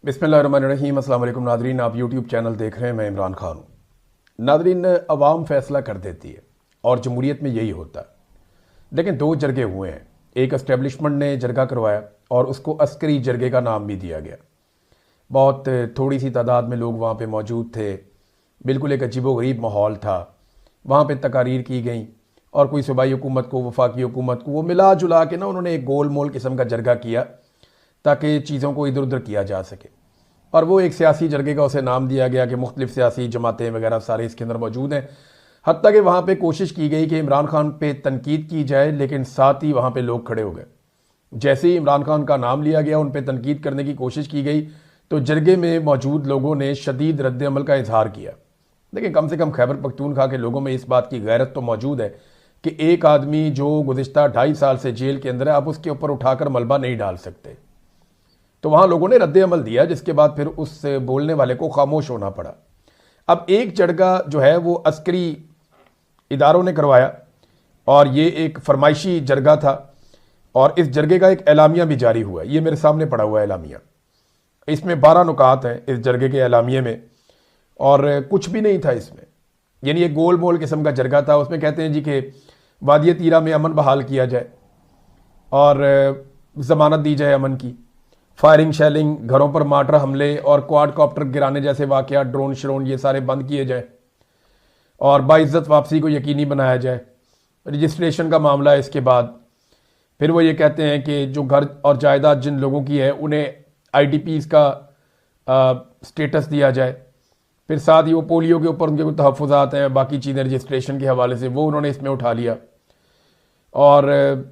बिस्मिल्लाहिर्रहमानिर्रहीम। अस्सलाम वालेकुम नादरीन, आप यूट्यूब चैनल देख रहे हैं, मैं इमरान खान हूँ। नादरीन, अवाम फैसला कर देती है और जमहूरियत में यही होता है। लेकिन दो जरगे हुए हैं, एक इस्टेब्लिशमेंट ने जरगा करवाया और उसको अस्करी जरगे का नाम भी दिया गया। बहुत थोड़ी सी तादाद में लोग वहाँ पे मौजूद थे, बिल्कुल एक अजीबोगरीब माहौल था। वहाँ पे तकारीर की गई और कोई सूबाई हुकूमत को, वफाकी हुकूमत को वो मिला जुला के ना उन्होंने एक गोल मोल किस्म का जरगा किया ताकि चीज़ों को इधर उधर किया जा सके। और वो एक सियासी जरगे का उसे नाम दिया गया कि मुख्तलिफ सियासी जमातें वगैरह सारे इसके अंदर मौजूद हैं। हत्ता कि वहाँ पे कोशिश की गई कि इमरान खान पे तनकीद की जाए, लेकिन साथ ही वहाँ पे लोग खड़े हो गए। जैसे ही इमरान खान का नाम लिया गया, उन पे तनकीद करने की कोशिश की गई, तो जरगे में मौजूद लोगों ने शदीद रद्द अमल का इजहार किया। लेकिन कम से कम खैबर पख्तूनख्वा के लोगों में इस बात की गैरत तो मौजूद है कि एक आदमी जो गुज़िश्ता 2.5 साल से जेल के अंदर है, आप उसके ऊपर उठाकर मलबा नहीं डाल सकते। तो वहाँ लोगों ने रद्द अमल दिया, जिसके बाद फिर उस बोलने वाले को खामोश होना पड़ा। अब एक जरगा जो है वो अस्करी इदारों ने करवाया और ये एक फरमाइशी जरगा था और इस जरगे का एक एलामिया भी जारी हुआ है। ये मेरे सामने पड़ा हुआ है एलामिया। इसमें 12 नुकात हैं इस जरगे के एलामिये में और कुछ भी नहीं था इसमें। यानी ये गोल मोल किस्म का जरगा था। उसमें कहते हैं जी कि वादी तीरा में अमन बहाल किया जाए और ज़मानत दी जाए अमन की। फायरिंग शेलिंग, घरों पर मार्टर हमले और क्वाड कॉप्टर गिराने जैसे वाक़यात, ड्रोन श्रोन, ये सारे बंद किए जाए और बाइज्जत वापसी को यकीनी बनाया जाए। रजिस्ट्रेशन का मामला है इसके बाद। फिर वो ये कहते हैं कि जो घर और जायदाद जिन लोगों की है उन्हें IDPs का स्टेटस दिया जाए। फिर साथ ही वो पोलियो के ऊपर उनके कुछ तहफ़्फ़ुज़ात हैं, बाकी चीज़ें रजिस्ट्रेशन के हवाले से वो उन्होंने इसमें उठा लिया। और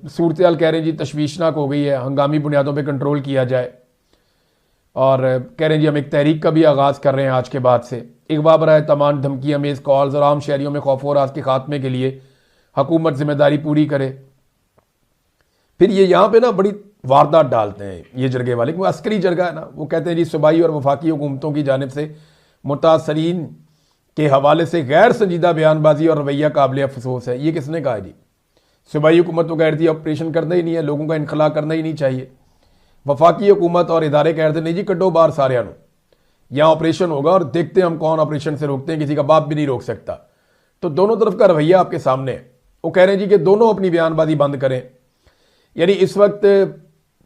सूरत हाल कह रहे हैं जी तशवीशनाक हो गई है, हंगामी बुनियादों पे कंट्रोल किया जाए। और कह रहे हैं जी हम एक तहरीक का भी आगाज़ कर रहे हैं आज के बाद से। अगवा बराए तमाम धमकी अमेज़ कॉल्स और आम शहरियों में खौफ और राज के खात्मे के लिए हुकूमत जिम्मेदारी पूरी करे। फिर ये यहाँ पे ना बड़ी वारदात डालते हैं ये जरगे वाले, क्योंकि अस्करी जरगा है ना। वो कहते हैं जी सूबाई और वफाकी हुकूमतों की जानिब से मुतासरीन के हवाले से गैर संजीदा बयानबाजी और रवैया काबिल अफसोस है। ये किसने कहा जी? सूबाई हुकूमत तो कह रही थी ऑपरेशन करना ही नहीं है, लोगों का इनखला करना ही नहीं चाहिए। वफाकी हुकूमत और इदारे कह रहे थे नहीं जी कड्डो बाहर सारे यहाँ ऑपरेशन होगा और देखते हैं हम कौन ऑपरेशन से रोकते हैं, किसी का बाप भी नहीं रोक सकता। तो दोनों तरफ का रवैया आपके सामने है। वो कह रहे हैं जी कि दोनों अपनी बयानबाजी बंद करें। यानी इस वक्त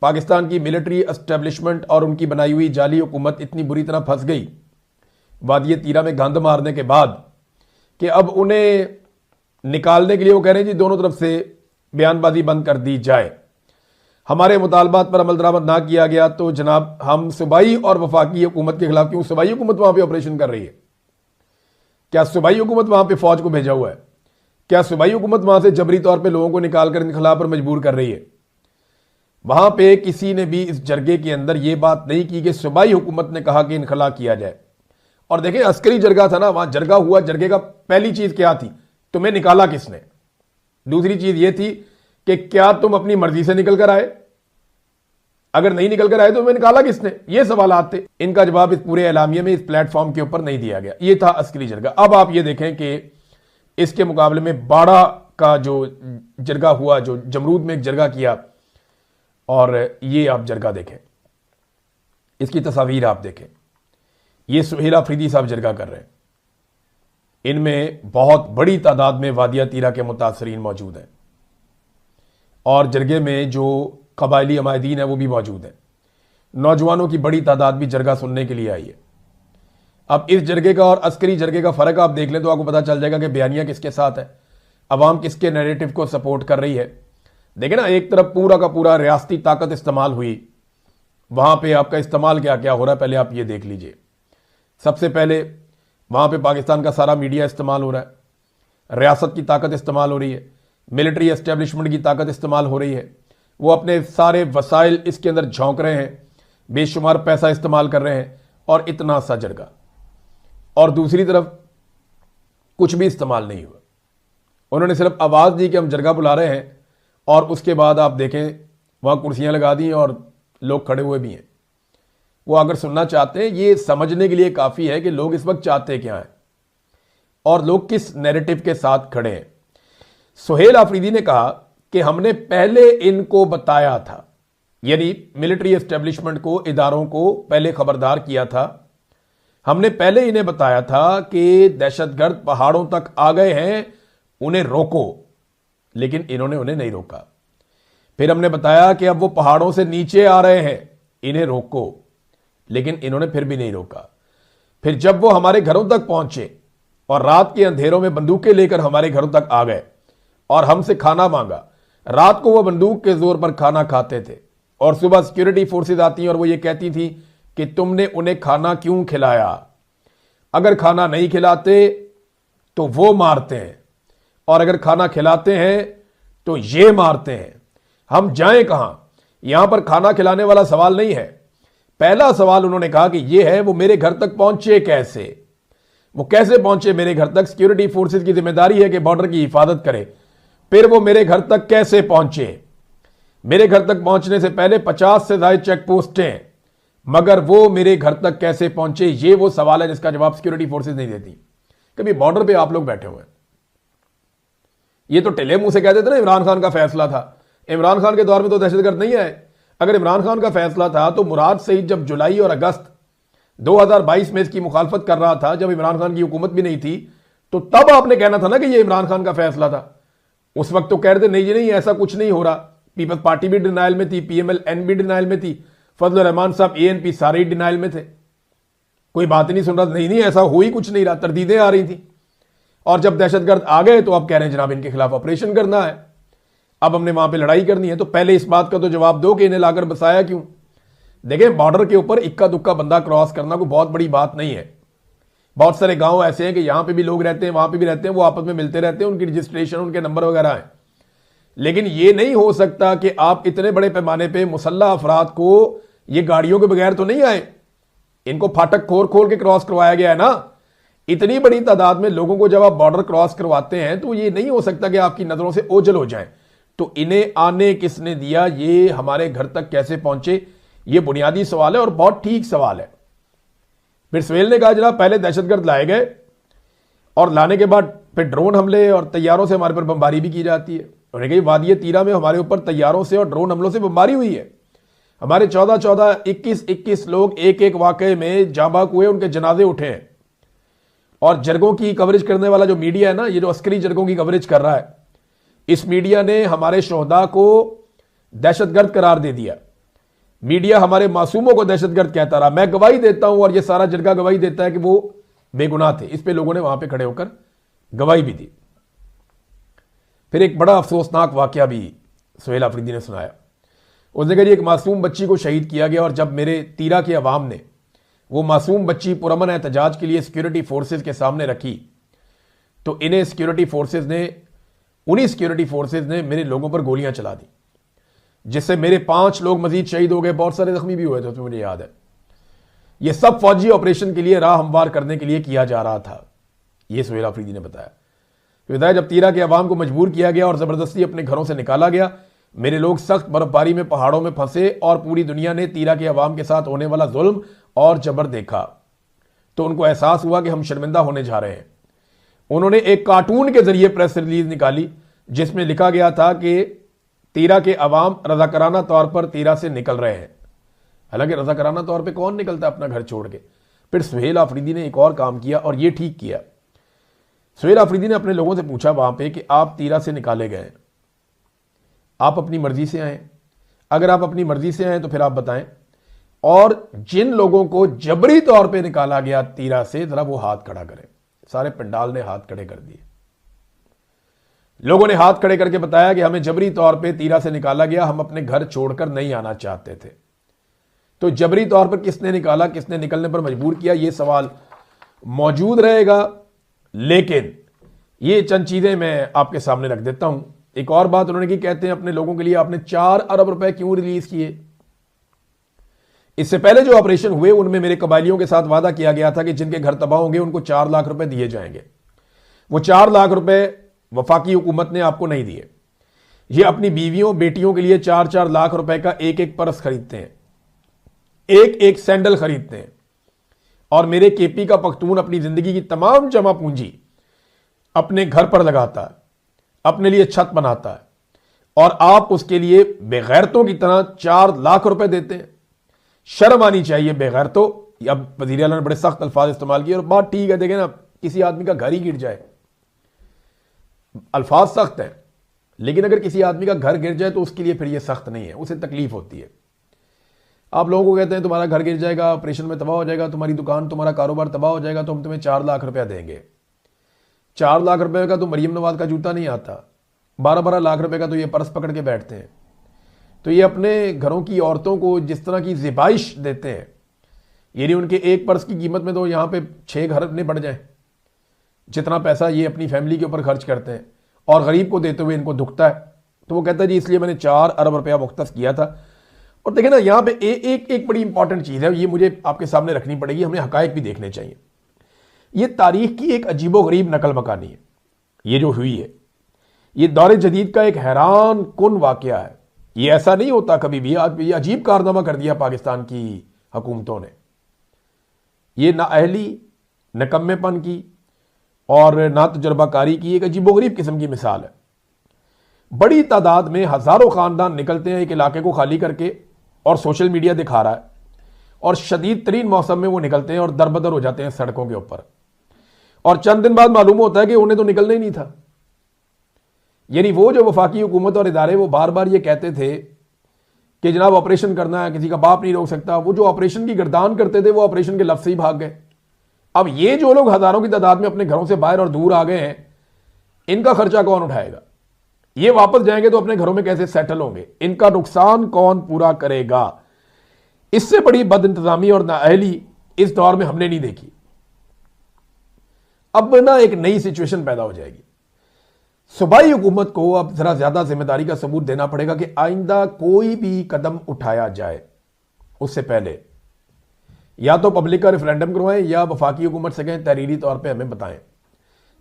पाकिस्तान की मिलिट्री एस्टेब्लिशमेंट और उनकी बनाई हुई जाली हुकूमत इतनी बुरी तरह फंस गई वादी तीरा में गंद मारने के बाद कि अब उन्हें निकालने के लिए वो कह रहे हैं जी दोनों तरफ से बयानबाजी बंद कर दी जाए। हमारे मुतालबात पर अमल दरामद ना किया गया तो जनाब हम सूबाई और वफाकी हुकूमत के खिलाफ, क्यों सूबाई हुकूमत वहां पे ऑपरेशन कर रही है? क्या सूबाई हुकूमत वहां पे फौज को भेजा हुआ है? क्या सूबाई हुकूमत वहां से जबरी तौर पर लोगों को निकाल कर इनखला पर मजबूर कर रही है? वहां पे किसी ने भी इस जरगे के अंदर यह बात नहीं की कि सूबाई हुकूमत ने कहा कि इनखला किया जाए। और देखें अस्करी जरगा था ना, वहां जरगा हुआ। जरगे का पहली चीज क्या थी? तुम्हें निकाला किसने? दूसरी चीज यह थी कि क्या तुम अपनी मर्जी से निकल कर आए? अगर नहीं निकल कर आए तो तुम्हें निकाला किसने? ये सवालात थे। इनका जवाब इस पूरे एलामिये में, इस प्लेटफॉर्म के ऊपर नहीं दिया गया। ये था अस्करी जरगा। अब आप ये देखें कि इसके मुकाबले में बाड़ा का जो जरगा हुआ, जो जमरूद में एक जरगा किया, और ये आप जरगा देखें, इसकी तस्वीर आप देखें। ये सुहेल अफरीदी साहब जरगा कर रहे हैं। इनमें बहुत बड़ी तादाद में वादिया तीरा के मुतासरीन मौजूद हैं और जरगे में जो कबायली अमायदीन है वो भी मौजूद हैं। नौजवानों की बड़ी तादाद भी जरगा सुनने के लिए आई है। अब इस जरगे का और अस्करी जरगे का फ़र्क आप देख लें तो आपको पता चल जाएगा कि बयानिया किसके साथ है, अवाम किसके नैरेटिव को सपोर्ट कर रही है। देखें ना, एक तरफ पूरा का पूरा रियासती ताकत इस्तेमाल हुई, वहाँ पे आपका इस्तेमाल क्या क्या हो रहा है पहले आप ये देख लीजिए। सबसे पहले वहाँ पे पाकिस्तान का सारा मीडिया इस्तेमाल हो रहा है, रियासत की ताकत इस्तेमाल हो रही है, मिलिट्री एस्टेब्लिशमेंट की ताकत इस्तेमाल हो रही है। वो अपने सारे वसाइल इसके अंदर झोंक रहे हैं, बेशुमार पैसा इस्तेमाल कर रहे हैं और इतना सा जरगा। और दूसरी तरफ कुछ भी इस्तेमाल नहीं हुआ। उन्होंने सिर्फ आवाज़ दी कि हम जरगा बुला रहे हैं और उसके बाद आप देखें वहाँ कुर्सियाँ लगा दी और लोग खड़े हुए भी हैं। वो अगर सुनना चाहते हैं, ये समझने के लिए काफ़ी है कि लोग इस वक्त चाहते क्या हैं और लोग किस नैरेटिव के साथ खड़े हैं। सुहेल आफरीदी ने कहा कि हमने पहले इनको बताया था यानी मिलिट्री एस्टेब्लिशमेंट को, इदारों को पहले खबरदार किया था। हमने पहले इन्हें बताया था कि दहशतगर्द पहाड़ों तक आ गए हैं, उन्हें रोको, लेकिन इन्होंने उन्हें नहीं रोका। फिर हमने बताया कि अब वो पहाड़ों से नीचे आ रहे हैं, इन्हें रोको, लेकिन इन्होंने फिर भी नहीं रोका। फिर जब वो हमारे घरों तक पहुंचे और रात के अंधेरों में बंदूकें लेकर हमारे घरों तक आ गए और हमसे खाना मांगा, रात को वो बंदूक के जोर पर खाना खाते थे और सुबह सिक्योरिटी फोर्सेज आती और वो ये कहती थी कि तुमने उन्हें खाना क्यों खिलाया, अगर खाना नहीं खिलाते तो वो मारते हैं और अगर खाना खिलाते हैं तो ये मारते हैं। हम जाएं कहां? यहां पर खाना खिलाने वाला सवाल नहीं है। पहला सवाल उन्होंने कहा कि ये है वो मेरे घर तक पहुंचे कैसे, वो कैसे पहुंचे मेरे घर तक? सिक्योरिटी फोर्सेज की जिम्मेदारी है कि बॉर्डर की हिफाजत करे, फिर वो मेरे घर तक कैसे पहुंचे? मेरे घर तक पहुंचने से पहले 50 से ज्यादा चेक पोस्टें, मगर वो मेरे घर तक कैसे पहुंचे? ये वो सवाल है जिसका जवाब सिक्योरिटी फोर्सेज नहीं देती। कभी बॉर्डर पे आप लोग बैठे हुए हैं, ये तो टिले मुंह से कह देते ना इमरान खान का फैसला था। इमरान खान के दौर में तो दहशतगर्द नहीं आए। अगर इमरान खान का फैसला था तो मुराद सईद जब जुलाई और अगस्त 2022 में इसकी मुखालफत कर रहा था, जब इमरान खान की हुकूमत भी नहीं थी, तो तब आपने कहना था ना कि ये इमरान खान का फैसला था। उस वक्त तो कह रहे थे नहीं जी नहीं, ऐसा कुछ नहीं हो रहा। पीपल्स पार्टी भी डिनाइल में थी, PMLN भी डिनाइल में थी, फजल रहमान साहब ANP सारे ही डिनाइल में थे, कोई बात ही नहीं सुन रहा। नहीं ऐसा हो ही कुछ नहीं रहा, तरदीदें आ रही थी। और जब दहशतगर्द आ गए तो अब कह रहे हैं जनाब इनके खिलाफ ऑपरेशन करना है, अब हमने वहां पे लड़ाई करनी है। तो पहले इस बात का तो जवाब दो कि इन्हें लाकर बसाया क्यों? देखें, बॉर्डर के ऊपर इक्का दुक्का बंदा क्रॉस करना कोई बहुत बड़ी बात नहीं है। बहुत सारे गांव ऐसे हैं कि यहां पे भी लोग रहते हैं, वहां पे भी रहते हैं, वो आपस में मिलते रहते हैं, उनकी रजिस्ट्रेशन, उनके नंबर वगैरह है। लेकिन ये नहीं हो सकता कि आप इतने बड़े पैमाने पे मुसल्ला अफराद को, ये गाड़ियों के बगैर तो नहीं आए, इनको फाटक खोल के क्रॉस करवाया गया है ना। इतनी बड़ी तादाद में लोगों को जब आप बॉर्डर क्रॉस करवाते हैं तो ये नहीं हो सकता कि आपकी नजरों से ओझल हो जाए। तो इन्हें आने किसने दिया, ये हमारे घर तक कैसे पहुंचे, ये बुनियादी सवाल है और बहुत ठीक सवाल है। फिर सवेल ने कहा जनाब पहले दहशतगर्द लाए गए और लाने के बाद फिर ड्रोन हमले और तैयारों से हमारे पर बमबारी भी की जाती है। उन्होंने कहा वादिय तीरा में हमारे ऊपर तैयारों से और ड्रोन हमलों से बमबारी हुई है। हमारे 14-14, 21-21 लोग एक एक वाकये में जाबाक हुए, उनके जनाजे उठे हैं। और जरगों की कवरेज करने वाला जो मीडिया है ना, ये जो अस्करी जरगों की कवरेज कर रहा है, इस मीडिया ने हमारे शोहदा को दहशतगर्द करार दे दिया। मीडिया हमारे मासूमों को दहशतगर्द कहता रहा। मैं गवाही देता हूं और ये सारा जरगा गवाही देता है कि वो बेगुनाह थे। इस पे लोगों ने वहां पे खड़े होकर गवाही भी दी। फिर एक बड़ा अफसोसनाक वाकया भी सुहेल आफरीदी ने सुनाया। उसने कहा एक मासूम बच्ची को शहीद किया गया और जब मेरे तीरा के अवाम ने वो मासूम बच्ची पुरअमन एहतजाज के लिए सिक्योरिटी फोर्सेज के सामने रखी, तो इन्हें सिक्योरिटी फोर्सेज ने, उन्हीं सिक्योरिटी फोर्सेज ने मेरे लोगों पर गोलियां चला दी, जिससे मेरे 5 लोग मजीद शहीद हो गए, बहुत सारे जख्मी भी हुए थे, उसमें मुझे याद है। यह सब फौजी ऑपरेशन के लिए राह हमवार करने के लिए किया जा रहा था, यह सुहेल आफरीदी ने बताया। बताया जब तीरा के अवाम को मजबूर किया गया और जबरदस्ती अपने घरों से निकाला गया, मेरे लोग सख्त बर्फबारी में पहाड़ों में फंसे और पूरी दुनिया ने तीरा के अवाम के साथ होने वाला जुल्म और जबर देखा, तो उनको एहसास हुआ कि हम शर्मिंदा होने जा रहे हैं। उन्होंने एक कार्टून के जरिए प्रेस रिलीज निकाली जिसमें लिखा गया था कि तीरा के अवाम रजाकाराना तौर पर तीरा से निकल रहे हैं। हालांकि रजाकाराना तौर पर कौन निकलता अपना घर छोड़ के। फिर सुहेल आफरीदी ने एक और काम किया और यह ठीक किया। सुहेल आफरीदी ने अपने लोगों से पूछा वहां पे कि आप तीरा से निकाले गए, आप अपनी मर्जी से आए? अगर आप अपनी मर्जी से आए तो फिर आप बताएं, और जिन लोगों को जबरी तौर पे निकाला गया तीरा से, जरा वो हाथ खड़ा करें। सारे पंडाल ने हाथ खड़े कर दिए। लोगों ने हाथ खड़े करके बताया कि हमें जबरी तौर पे तीरा से निकाला गया, हम अपने घर छोड़कर नहीं आना चाहते थे। तो जबरी तौर पर किसने निकाला, किसने निकलने पर मजबूर किया, यह सवाल मौजूद रहेगा। लेकिन ये चंद चीजें मैं आपके सामने रख देता हूं। एक और बात उन्होंने की, कहते हैं अपने लोगों के लिए आपने 4 अरब रुपए क्यों रिलीज किए? इससे पहले जो ऑपरेशन हुए उनमें मेरे कबायलियों के साथ वादा किया गया था कि जिनके घर तबाह होंगे उनको 4 लाख रुपए दिए जाएंगे। वो 4 लाख रुपए वफाकी हुकूमत ने आपको नहीं दिए। ये अपनी बीवियों बेटियों के लिए 4-4 लाख रुपए का एक परस खरीदते हैं, एक सैंडल खरीदते हैं, और मेरे केपी का पख्तून अपनी जिंदगी की तमाम जमा पूंजी अपने घर पर लगाता है, अपने लिए छत बनाता है और आप उसके लिए बेगैरतों की तरह 4 लाख रुपए देते हैं। शर्म आनी चाहिए बेगैरतों। अब वज़ीर आला ने बड़े सख्त अल्फाज इस्तेमाल किए और बात ठीक है, देखें ना, किसी आदमी का घर ही गिर जाए, अल्फाज सख्त हैं, लेकिन अगर किसी आदमी का घर गिर जाए तो उसके लिए फिर ये सख्त नहीं है, उसे तकलीफ होती है। आप लोगों को कहते हैं तुम्हारा घर गिर जाएगा, ऑपरेशन में तबाह हो जाएगा, तुम्हारी दुकान, तुम्हारा कारोबार तबाह हो जाएगा, तो हम तुम्हें 4 लाख रुपया देंगे। 4 लाख रुपए का तो मरियम नवाज का जूता नहीं आता, 12-12 लाख रुपए का तो ये पर्स पकड़ के बैठते हैं। तो ये अपने घरों की औरतों को जिस तरह की ज़िबाइश देते हैं, यानी उनके एक पर्स की कीमत में तो यहाँ पे 6 घर ने बढ़ जाए, जितना पैसा ये अपनी फैमिली के ऊपर खर्च करते हैं, और गरीब को देते हुए इनको दुखता है। तो वो कहता है जी इसलिए मैंने 4 अरब रुपया मुख्तस किया था। और देखिए ना, यहाँ पे एक बड़ी इंपॉर्टेंट चीज़ है, ये मुझे आपके सामने रखनी पड़ेगी, हमें हकायक भी देखने चाहिए। ये तारीख की एक अजीबो गरीब नकल मकानी है ये जो हुई है। ये दौर जदीद का एक हैरान कुन वाकया है। ये ऐसा नहीं होता कभी भी। आज ये अजीब कारनामा कर दिया पाकिस्तान की हुकूमतों ने। ये नाअहली, नकम्मेपन की और ना तजर्बाकारी की एक अजीबोगरीब किस्म की मिसाल है। बड़ी तादाद में हज़ारों ख़ानदान निकलते हैं एक इलाके को खाली करके, और सोशल मीडिया दिखा रहा है, और शदीद तरीन मौसम में वो निकलते हैं और दरबदर हो जाते हैं सड़कों के ऊपर, और चंद दिन बाद मालूम होता है कि उन्हें तो निकलना ही नहीं था। यानी वो जो वफाकी हुकूमत और इदारे वो बार बार ये कहते थे कि जनाब ऑपरेशन करना है, किसी का बाप नहीं रोक सकता, वो जो ऑपरेशन की गर्दान करते थे वो ऑपरेशन के लफ्ज़ से ही भाग गए। अब ये जो लोग हज़ारों की तादाद में अपने घरों से बाहर और दूर आ गए हैं, इनका खर्चा कौन उठाएगा? ये वापस जाएंगे तो अपने घरों में कैसे सेटल होंगे? इनका नुकसान कौन पूरा करेगा? इससे बड़ी बदइंतजामी और नाअहली इस दौर में हमने नहीं देखी। अब ना एक नई सिचुएशन पैदा हो जाएगी। सूबाई हुकूमत को अब जरा ज्यादा जिम्मेदारी का सबूत देना पड़ेगा कि आइंदा कोई भी कदम उठाया जाए उससे पहले या तो पब्लिक का रेफरेंडम करवाएं, या वफाकी हुकूमत से कहें तहरीरी तौर पे हमें बताएं,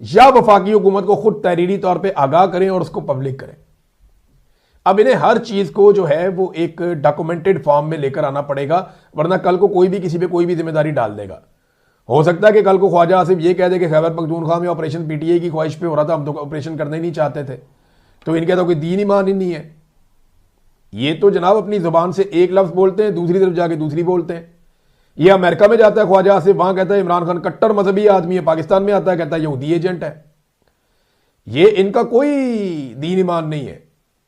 या वफाकी हुकूमत को खुद तहरीरी तौर पे आगाह करें और उसको पब्लिक करें। अब इन्हें हर चीज को जो है वो एक डॉक्यूमेंटेड फॉर्म में लेकर आना पड़ेगा, वरना कल को कोई भी किसी पे कोई भी जिम्मेदारी डाल देगा। हो सकता है कि कल को ख्वाजा आसिफ ये कह दे कि खैबर पख्तूनख्वा में ऑपरेशन पीटीआई की ख्वाहिश पे हो रहा था, हम तो ऑपरेशन करना ही नहीं चाहते थे, तो इनके तो कोई दीन ईमान ही नहीं है। ये तो जनाब अपनी जुबान से एक लफ्ज बोलते हैं, दूसरी तरफ जाके दूसरी बोलते हैं। ये अमेरिका में जाता है ख्वाजा आसिफ, वहां कहता है इमरान खान कट्टर मजहबी आदमी है, पाकिस्तान में आता है कहता है यहूदी एजेंट है। ये इनका कोई दीन ईमान नहीं है,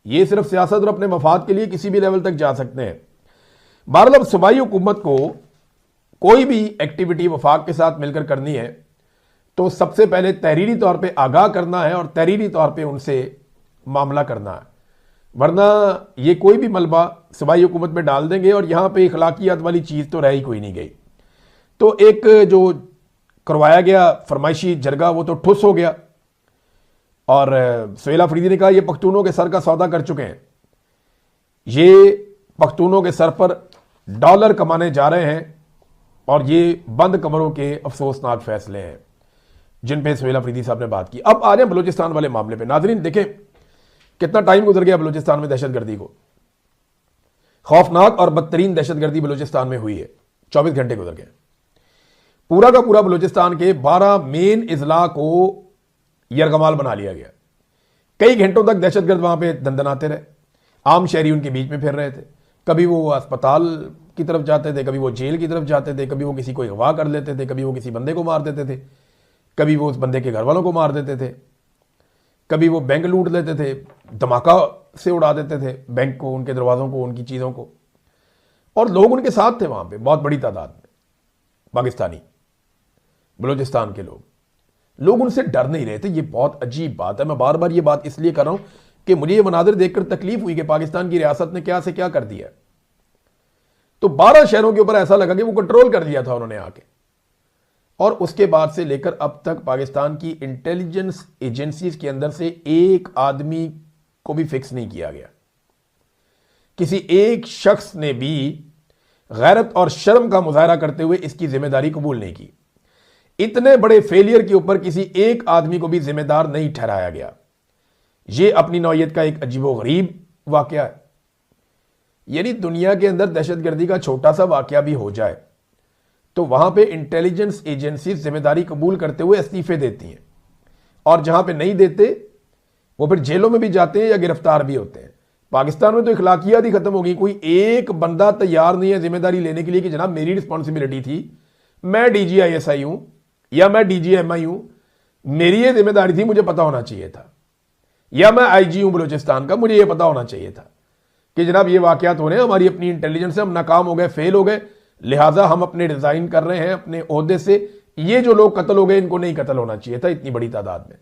ये सिर्फ सियासत और अपने मफाद के लिए किसी भी लेवल तक जा सकते हैं। बहरहाल सूबाई हुकूमत को कोई भी एक्टिविटी वफाक के साथ मिलकर करनी है तो सबसे पहले तहरीरी तौर पे आगाह करना है और तहरीरी तौर पे उनसे मामला करना है, वरना ये कोई भी मलबा सूबाई हुकूमत में डाल देंगे और यहाँ पे अखलाकियात वाली चीज़ तो रह ही कोई नहीं गई। तो एक जो करवाया गया फरमाइशी जरगा वो तो ठुस हो गया, और सुहेल अफरीदी ने कहा ये पख्तूनों के सर का सौदा कर चुके हैं, ये पख्तूनों के सर पर डॉलर कमाने जा रहे हैं, और ये बंद कमरों के अफसोसनाक फैसले हैं जिन पे सुहेल अफरीदी साहब ने बात की। अब आ जाए बलूचिस्तान वाले मामले पे। नाजरीन देखें कितना टाइम गुजर गया बलूचिस्तान में दहशतगर्दी को। खौफनाक और बदतरीन दहशतगर्दी बलूचिस्तान में हुई है, 24 घंटे गुजर गए। पूरा का पूरा बलूचिस्तान के 12 मेन इजला को यरगमाल बना लिया गया। कई घंटों तक दहशतगर्द वहां पे दंदनाते रहे, आम शहरी उनके बीच में फिर रहे थे। कभी वो अस्पताल की तरफ जाते थे, कभी वो जेल की तरफ जाते थे, कभी वो किसी को अगवा कर लेते थे, कभी वो किसी बंदे को मार देते थे, कभी वो उस बंदे के घर वालों को मार देते थे, कभी वो बैंक लूट लेते थे, धमाका से उड़ा देते थे बैंक को, उनके दरवाजों को, उनकी चीज़ों को। और लोग उनके साथ थे वहां पे बहुत बड़ी तादाद में, पाकिस्तानी बलूचिस्तान के लोग उनसे डर नहीं रहे थे। ये बहुत अजीब बात है। मैं बार बार ये बात इसलिए कर रहा हूं कि मुझे ये मनाजिर देखकर तकलीफ हुई कि पाकिस्तान की रियासत ने क्या से क्या कर दिया। तो 12 शहरों के ऊपर ऐसा लगा कि वो कंट्रोल कर दिया था उन्होंने आके, और उसके बाद से लेकर अब तक पाकिस्तान की इंटेलिजेंस एजेंसीज के अंदर से एक आदमी को भी फिक्स नहीं किया गया। किसी एक शख्स ने भी गैरत और शर्म का मुजाहरा करते हुए इसकी जिम्मेदारी कबूल नहीं की। इतने बड़े फेलियर के ऊपर किसी एक आदमी को भी जिम्मेदार नहीं ठहराया गया। यह अपनी नौयत का एक अजीबोगरीब वाकया है। यानी दुनिया के अंदर दहशतगर्दी का छोटा सा वाकया भी हो जाए तो वहां पे इंटेलिजेंस एजेंसी जिम्मेदारी कबूल करते हुए इस्तीफे देती हैं, और जहां पे नहीं देते वो फिर जेलों में भी जाते हैं या गिरफ्तार भी होते हैं। पाकिस्तान में तो इखलाकियात ही खत्म हो गई। कोई एक बंदा तैयार नहीं है जिम्मेदारी लेने के लिए कि जनाब मेरी रिस्पॉन्सिबिलिटी थी, मैं DGISI हूं या मैं DGMI हूं, मेरी ये जिम्मेदारी थी, मुझे पता होना चाहिए था, या मैं IG हूं बलूचिस्तान का, मुझे ये पता होना चाहिए था कि जनाब ये वाकयात हो रहे हैं, हमारी अपनी इंटेलिजेंस से हम नाकाम हो गए, फेल हो गए, लिहाजा हम अपने रिजाइन कर रहे हैं अपने ओहदे से, ये जो लोग कत्ल हो गए इनको नहीं कत्ल होना चाहिए था इतनी बड़ी तादाद में।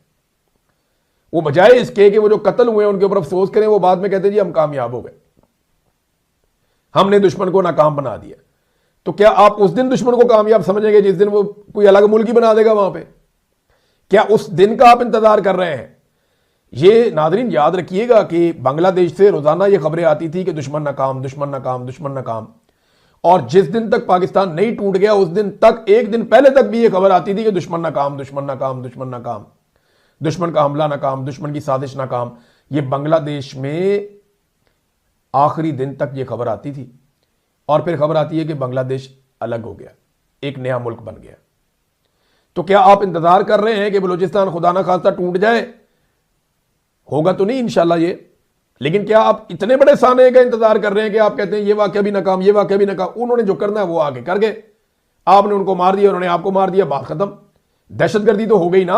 वो बजाय इसके कि वो जो कत्ल हुए उनके ऊपर अफसोस करें, वो बाद में कहते जी हम कामयाब हो गए, हमने दुश्मन को नाकाम बना दिया। तो क्या आप उस दिन दुश्मन को कामयाब समझेंगे जिस दिन वो कोई अलग मुल्क ही बना देगा वहां पे? क्या उस दिन का आप इंतजार कर रहे हैं? ये नादरीन याद रखिएगा कि बांग्लादेश से रोजाना ये खबरें आती थी कि दुश्मन नाकाम, दुश्मन नाकाम, दुश्मन नाकाम, और जिस दिन तक पाकिस्तान नहीं टूट गया उस दिन तक, एक दिन पहले तक भी ये खबर आती थी कि दुश्मन नाकाम, दुश्मन नाकाम, दुश्मन नाकाम, दुश्मन का हमला नाकाम, दुश्मन की साजिश नाकाम। ये बांग्लादेश में आखिरी दिन तक ये खबर आती थी, और फिर खबर आती है कि बांग्लादेश अलग हो गया, एक नया मुल्क बन गया। तो क्या आप इंतजार कर रहे हैं कि बलूचिस्तान खुदा ना खास्ता टूट जाए? होगा तो नहीं इंशाल्लाह ये, लेकिन क्या आप इतने बड़े साने का इंतजार कर रहे हैं कि आप कहते हैं ये वाकया भी नाकाम, ये वाकया भी नाकाम? उन्होंने जो करना है वो आगे कर गए, आपने उनको मार दिया, उन्होंने आपको मार दिया, बात खत्म। दहशतगर्दी तो हो गई ना।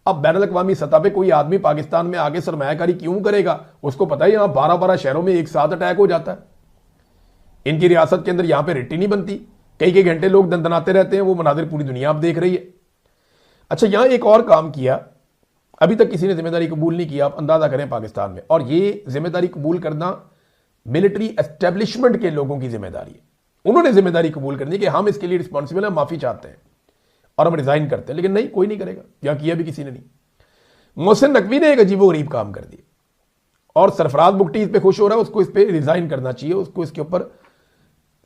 अब बैनुल अक़वामी सतह पे कोई आदमी पाकिस्तान में आगे सरमायाकारी क्यों करेगा? उसको पता है यहां 12-12 शहरों में एक साथ अटैक हो जाता है, इनकी रियासत के अंदर यहां पे रेटी नहीं बनती, कई कई घंटे लोग दंदनाते रहते हैं, वो मनाजिर पूरी दुनिया आप देख रही है। अच्छा, यहां एक और काम किया, अभी तक किसी ने जिम्मेदारी कबूल नहीं किया, आप अंदाजा करें पाकिस्तान में, और ये जिम्मेदारी कबूल करना मिलिट्री एस्टेब्लिशमेंट के लोगों की जिम्मेदारी है। उन्होंने जिम्मेदारी कबूल करनी कि हम इसके लिए रिस्पॉन्सिबल हैं, माफी चाहते हैं और हम रिजाइन करते हैं, लेकिन नहीं, कोई नहीं करेगा, या किया भी किसी ने नहीं। मोहसिन नकवी ने एक अजीबोगरीब काम कर दिया, और सरफराज बुगटी इस पर खुश हो रहा है, उसको इस पर रिजाइन करना चाहिए, उसको इसके ऊपर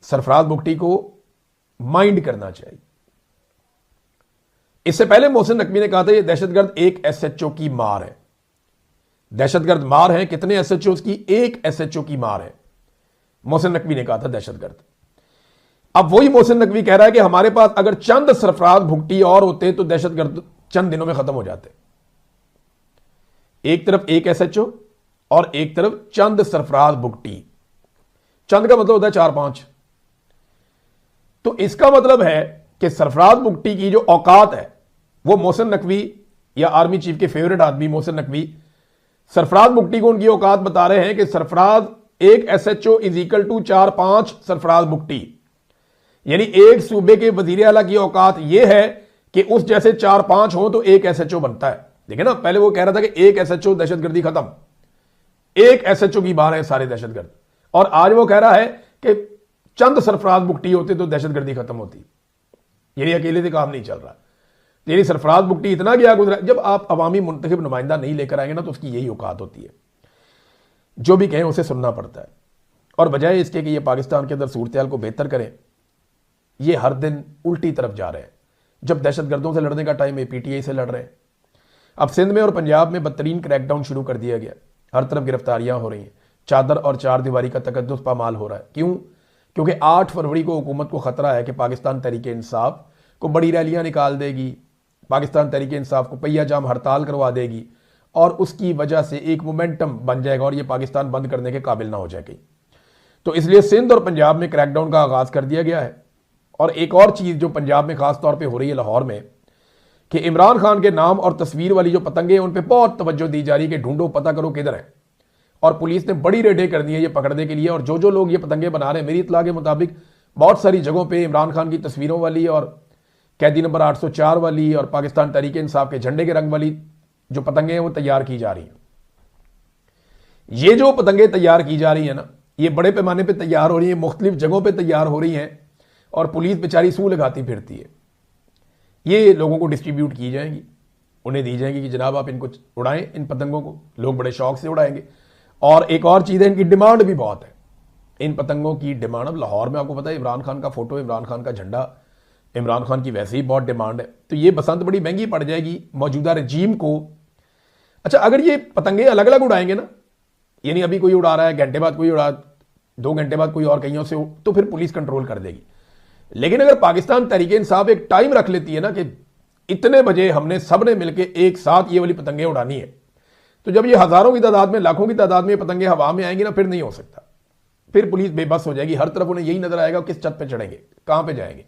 सरफराज बुगटी को माइंड करना चाहिए। इससे पहले मोहसिन नकवी ने कहा था ये दहशतगर्द एक SHO की मार है, दहशतगर्द मार है। कितने SHOs की? एक SHO की मार है, मोहसिन नकवी ने कहा था दहशतगर्द। अब वही मोहसिन नकवी कह रहा है कि हमारे पास अगर चंद सरफराज भुगटी और होते तो दहशतगर्द चंद दिनों में खत्म हो जाते। एक तरफ एक SHO और एक तरफ चंद सरफराज भुगटी। चंद का मतलब होता है 4-5। तो इसका मतलब है कि सरफराज भुगटी की जो औकात है वो मोहसिन नकवी या आर्मी चीफ के फेवरेट आदमी मोहसिन नकवी सरफराज भुगटी को उनकी औकात बता रहे हैं कि सरफराज एक SHO is equal to 4-5 Sarfaraz भुगटी। यानी एक सूबे के वजीर आला की औकात यह है कि उस जैसे 4-5 हो तो एक SHO बनता है। देखिए ना, पहले वो कह रहा था कि एक SHO दहशतगर्दी खत्म, एक SHO की बात है सारे दहशतगर्द, और आज वो कह रहा है कि चंद सरफराज भुगटी होते तो दहशतगर्दी खत्म होती। यानी अकेले से काम नहीं चल रहा, यानी सरफराज भुगटी इतना गया गुजरा। जब आप अवामी मुंतखब नुमाइंदा नहीं लेकर आएंगे ना तो उसकी यही औकात होती है, जो भी कहें उसे सुनना पड़ता है। और बजाय इसके कि ये पाकिस्तान के अंदर सूरत हाल को बेहतर करें, ये हर दिन उल्टी तरफ जा रहे हैं। जब दहशतगर्दों से लड़ने का टाइम है, PTI से लड़ रहे हैं। अब सिंध में और पंजाब में बदतरीन क्रैकडाउन शुरू कर दिया गया, हर तरफ गिरफ्तारियां हो रही हैं, चादर और चार दीवारी का तकद्दुस पामाल हो रहा है। क्यों? क्योंकि 8 फरवरी को हुकूमत को खतरा है कि पाकिस्तान तहरीक इंसाफ को बड़ी रैलियां निकाल देगी, पाकिस्तान तहरीक इंसाफ को पहिया जाम हड़ताल करवा देगी, और उसकी वजह से एक मोमेंटम बन जाएगा और ये पाकिस्तान बंद करने के काबिल ना हो जाएगी। तो इसलिए सिंध और पंजाब में क्रैकडाउन का आगाज कर दिया गया है। और एक और चीज़ जो पंजाब में खास तौर पे हो रही है लाहौर में, कि इमरान खान के नाम और तस्वीर वाली जो पतंगे हैं उन पे बहुत तवज्जो दी जा रही है कि ढूंढो, पता करो किधर है। और पुलिस ने बड़ी रेडें कर दी है ये पकड़ने के लिए, और जो जो लोग ये पतंगे बना रहे हैं, मेरी इत्तला के मुताबिक बहुत सारी जगहों पे इमरान खान की तस्वीरों वाली और कैदी नंबर 804 वाली और पाकिस्तान तहरीक इंसाफ के झंडे के रंग वाली जो पतंगे हैं वो तैयार की जा रही हैं। ये जो पतंगे तैयार की जा रही है ना, ये बड़े पैमाने पर तैयार हो रही है, मुख्तलिफ जगहों पर तैयार हो रही हैं, और पुलिस बेचारी सूह लगाती फिरती है। ये लोगों को डिस्ट्रीब्यूट की जाएंगी, उन्हें दी जाएंगी कि जनाब आप इनको उड़ाएं, इन पतंगों को। लोग बड़े शौक से उड़ाएंगे। और एक और चीज़ है, इनकी डिमांड भी बहुत है, इन पतंगों की डिमांड। अब लाहौर में आपको पता है इमरान खान का फोटो, इमरान खान का झंडा, इमरान खान की वैसे ही बहुत डिमांड है। तो ये बसंत बड़ी महंगी पड़ जाएगी मौजूदा रजीम को। अच्छा, अगर ये पतंगे अलग अलग उड़ाएंगे ना, यानी अभी कोई उड़ा रहा है, घंटे बाद कोई उड़ा, 2 घंटे बाद कोई और कहीं से, तो फिर पुलिस कंट्रोल कर देगी। लेकिन अगर पाकिस्तान तहरीक इंसाफ एक टाइम रख लेती है ना कि इतने बजे हमने सब ने मिलकर एक साथ ये वाली पतंगे उड़ानी है, तो जब ये हजारों की तादाद में, लाखों की तादाद में पतंगे हवा में आएंगी ना, फिर नहीं हो सकता। फिर पुलिस बेबस हो जाएगी, हर तरफ उन्हें यही नजर आएगा किस छत पे चढ़ेंगे, कहां पे जाएंगे।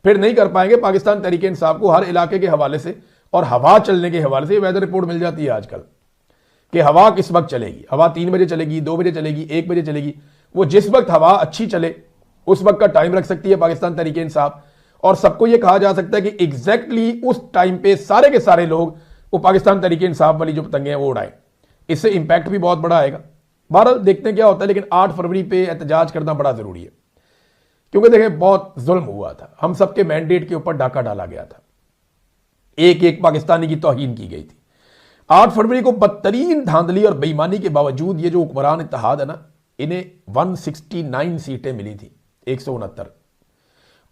फिर नहीं कर पाएंगे। पाकिस्तान तहरीक इंसाफ को हर इलाके के हवाले से और हवा चलने के हवाले से वेदर रिपोर्ट मिल जाती है आजकल कि हवा किस वक्त चलेगी। हवा 3 बजे चलेगी, 2 बजे चलेगी, 1 बजे चलेगी। वो जिस वक्त हवा अच्छी चले उस वक्त का टाइम रख सकती है पाकिस्तान तहरीक इंसाफ, और सबको यह कहा जा सकता है कि एग्जैक्टली उस टाइम पे सारे के सारे लोग वो पाकिस्तान तहरीक इंसाफ वाली जो पतंगे हैं वो उड़ाएं। इससे इंपैक्ट भी बहुत बड़ा आएगा। बहरहाल देखते हैं क्या होता है, लेकिन 8 फरवरी पे एहतजाज करना बड़ा जरूरी है, क्योंकि देखिए बहुत जुल्म हुआ था, हम सबके मैंडेट के ऊपर डाका डाला गया था, एक एक पाकिस्तानी की तौहीन की गई थी। 8 फरवरी को बदतरीन धांधली और बेईमानी के बावजूद ये जो हुक्मरान इत्तेहाद है ना, इन्हें 169 सीटें मिली थी, 169।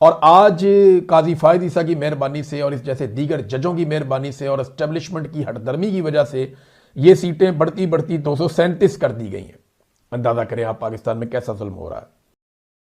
और आज काजी फायद ईसा की मेहरबानी से और इस जैसे दीगर जजों की मेहरबानी से और एस्टेब्लिशमेंट की हटदर्मी की वजह से ये सीटें बढ़ती बढ़ती 237 कर दी गई हैं। अंदाजा करें आप पाकिस्तान में कैसा जुल्म हो रहा है।